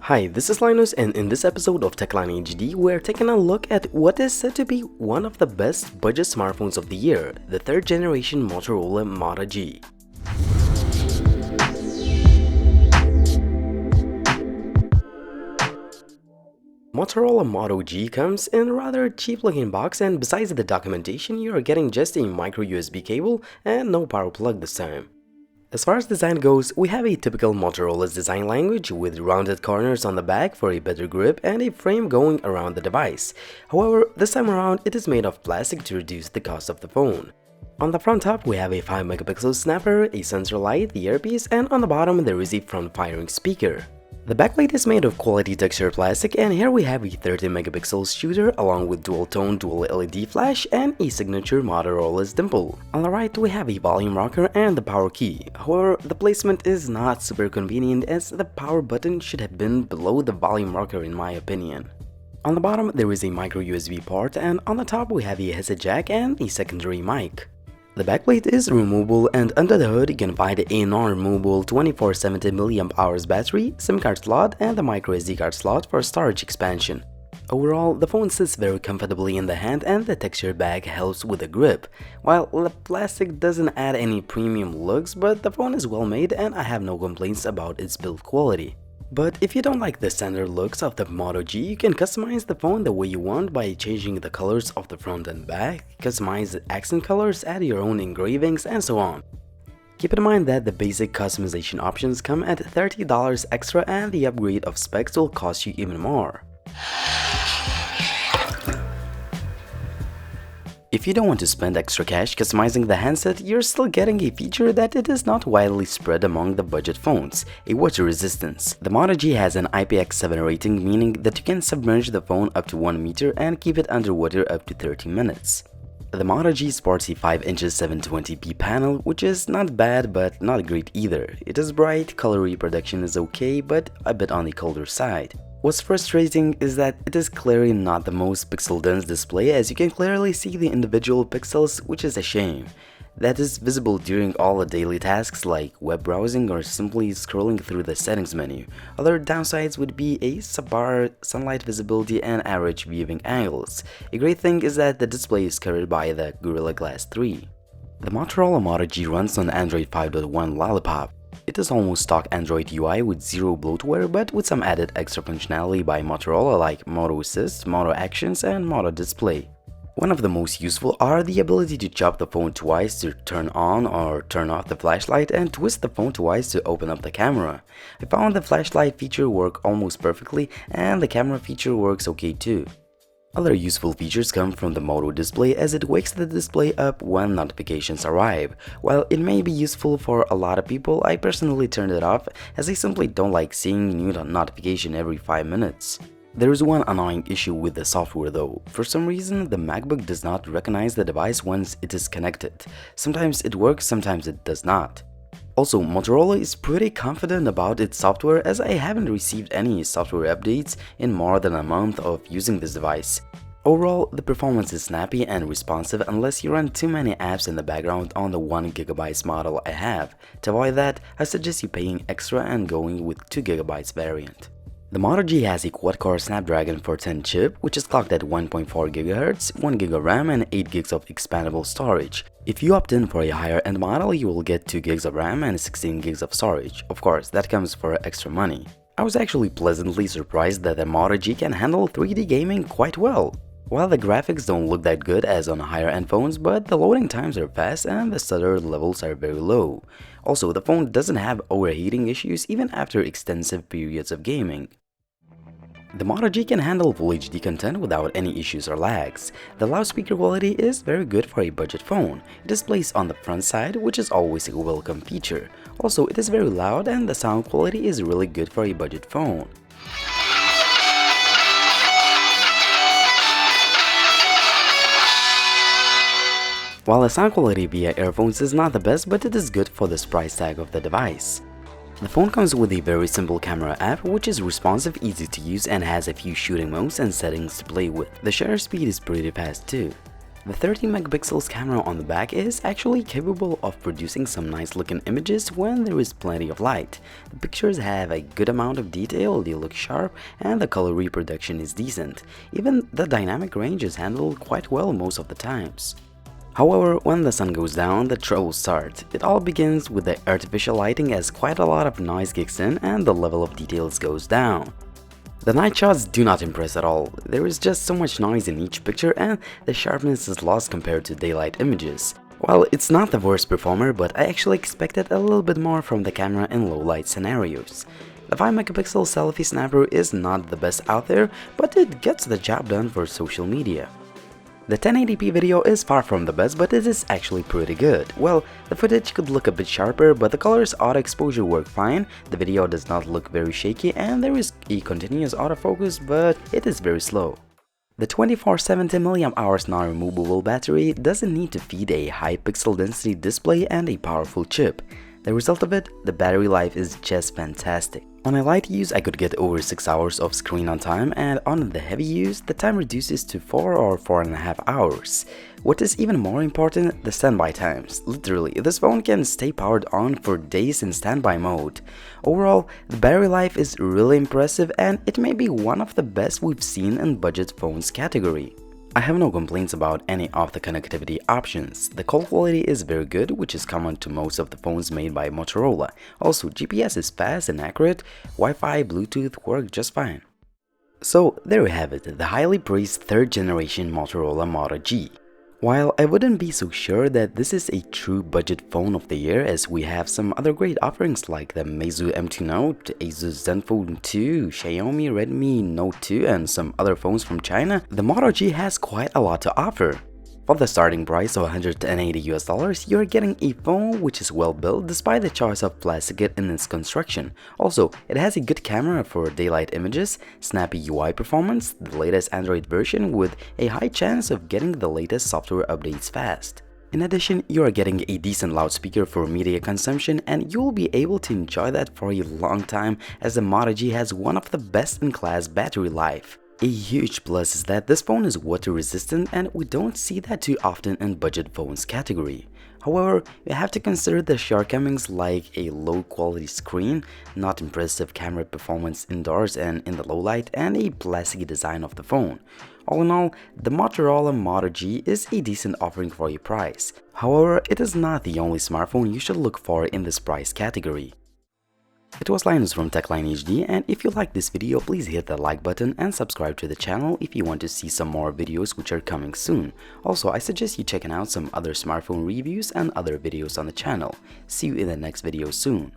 Hi, this is Linus, and in this episode of TechLineHD, we're taking a look at what is said to be one of the best budget smartphones of the year, the third generation Motorola Moto G. Motorola Moto G comes in a rather cheap looking box, and besides the documentation, you are getting just a micro USB cable and no power plug this time. As far as design goes, we have a typical Motorola's design language with rounded corners on the back for a better grip and a frame going around the device. However, this time around it is made of plastic to reduce the cost of the phone. On the front top, we have a 5-megapixel snapper, a sensor light, the earpiece, and on the bottom there is a front-firing speaker. The backplate is made of quality textured plastic, and here we have a 30-megapixel shooter along with dual-tone dual LED flash and a signature Motorola's dimple. On the right we have a volume rocker and the power key. However, the placement is not super convenient as the power button should have been below the volume rocker in my opinion. On the bottom there is a micro USB port, and on the top we have a headset jack and a secondary mic. The backplate is removable, and under the hood you can find a non-removable 2470 mAh battery, SIM card slot, and the micro SD card slot for storage expansion. Overall, the phone sits very comfortably in the hand, and the textured bag helps with the grip. While the plastic doesn't add any premium looks, but the phone is well made and I have no complaints about its build quality. But if you don't like the standard looks of the Moto G, you can customize the phone the way you want by changing the colors of the front and back, customize the accent colors, add your own engravings, and so on. Keep in mind that the basic customization options come at $30 extra, and the upgrade of specs will cost you even more. If you don't want to spend extra cash customizing the handset, you're still getting a feature that it is not widely spread among the budget phones, a water resistance. The Moto G has an IPX7 rating, meaning that you can submerge the phone up to 1 meter and keep it underwater up to 30 minutes. The Moto G sports a 5" 720p panel, which is not bad but not great either. It is bright, color reproduction is okay but a bit on the colder side. What's frustrating is that it is clearly not the most pixel-dense display, as you can clearly see the individual pixels, which is a shame. That is visible during all the daily tasks like web browsing or simply scrolling through the settings menu. Other downsides would be a subpar sunlight visibility and average viewing angles. A great thing is that the display is covered by the Gorilla Glass 3. The Motorola Moto G runs on Android 5.1 Lollipop. It is almost stock Android UI with zero bloatware, but with some added extra functionality by Motorola like Moto Assist, Moto Actions, and Moto Display. One of the most useful are the ability to chop the phone twice to turn on or turn off the flashlight, and twist the phone twice to open up the camera. I found the flashlight feature work almost perfectly, and the camera feature works okay too. Other useful features come from the Moto Display, as it wakes the display up when notifications arrive. While it may be useful for a lot of people, I personally turned it off as I simply don't like seeing new notification every 5 minutes. There is one annoying issue with the software though. For some reason, the MacBook does not recognize the device once it is connected. Sometimes it works, sometimes it does not. Also, Motorola is pretty confident about its software, as I haven't received any software updates in more than a month of using this device. Overall, the performance is snappy and responsive unless you run too many apps in the background on the 1GB model I have. To avoid that, I suggest you paying extra and going with 2GB variant. The Moto G has a quad-core Snapdragon 410 chip, which is clocked at 1.4 GHz, 1GB of RAM, and 8GB of expandable storage. If you opt in for a higher-end model, you will get 2GB of RAM and 16GB of storage. Of course, that comes for extra money. I was actually pleasantly surprised that the Moto G can handle 3D gaming quite well. While the graphics don't look that good as on higher-end phones, but the loading times are fast and the stutter levels are very low. Also, the phone doesn't have overheating issues even after extensive periods of gaming. The Moto G can handle Full HD content without any issues or lags. The loudspeaker quality is very good for a budget phone. It is placed on the front side, which is always a welcome feature. Also, it is very loud and the sound quality is really good for a budget phone. While the sound quality via earphones is not the best, but it is good for this price tag of the device. The phone comes with a very simple camera app, which is responsive, easy to use, and has a few shooting modes and settings to play with. The shutter speed is pretty fast too. The 13 megapixels camera on the back is actually capable of producing some nice looking images when there is plenty of light. The pictures have a good amount of detail, they look sharp, and the color reproduction is decent. Even the dynamic range is handled quite well most of the times. However, when the sun goes down, the troubles start. It all begins with the artificial lighting as quite a lot of noise kicks in and the level of details goes down. The night shots do not impress at all. There is just so much noise in each picture and the sharpness is lost compared to daylight images. Well, it's not the worst performer, but I actually expected a little bit more from the camera in low light scenarios. The 5 megapixel selfie snapper is not the best out there, but it gets the job done for social media. The 1080p video is far from the best, but it is actually pretty good. Well, the footage could look a bit sharper, but the color's auto exposure work fine, the video does not look very shaky, and there is a continuous autofocus, but it is very slow. The 2470 mAh non-removable battery doesn't need to feed a high pixel density display and a powerful chip. The result of it, the battery life is just fantastic. On a light use, I could get over 6 hours of screen on time, and on the heavy use, the time reduces to 4 or 4.5 hours. What is even more important, the standby times. Literally, this phone can stay powered on for days in standby mode. Overall, the battery life is really impressive and it may be one of the best we've seen in budget phones category. I have no complaints about any of the connectivity options. The call quality is very good, which is common to most of the phones made by Motorola. Also, GPS is fast and accurate, Wi-Fi, Bluetooth work just fine. So there you have it, the highly praised 3rd generation Motorola Moto G. While I wouldn't be so sure that this is a true budget phone of the year, as we have some other great offerings like the Meizu M2 Note, Asus Zenfone 2, Xiaomi Redmi Note 2 and some other phones from China, the Moto G has quite a lot to offer. For the starting price of $180, you're getting a phone which is well built despite the choice of plastic in its construction. Also, it has a good camera for daylight images, snappy UI performance, the latest Android version with a high chance of getting the latest software updates fast. In addition, you are getting a decent loudspeaker for media consumption and you'll be able to enjoy that for a long time, as the Moto G has one of the best in class battery life. A huge plus is that this phone is water resistant and we don't see that too often in budget phones category. However, you have to consider the shortcomings like a low quality screen, not impressive camera performance indoors and in the low light, and a plasticky design of the phone. All in all, the Motorola Moto G is a decent offering for your price. However, it is not the only smartphone you should look for in this price category. It was Linus from TechLineHD, and if you like this video, please hit the like button and subscribe to the channel if you want to see some more videos which are coming soon. Also, I suggest you checking out some other smartphone reviews and other videos on the channel. See you in the next video soon.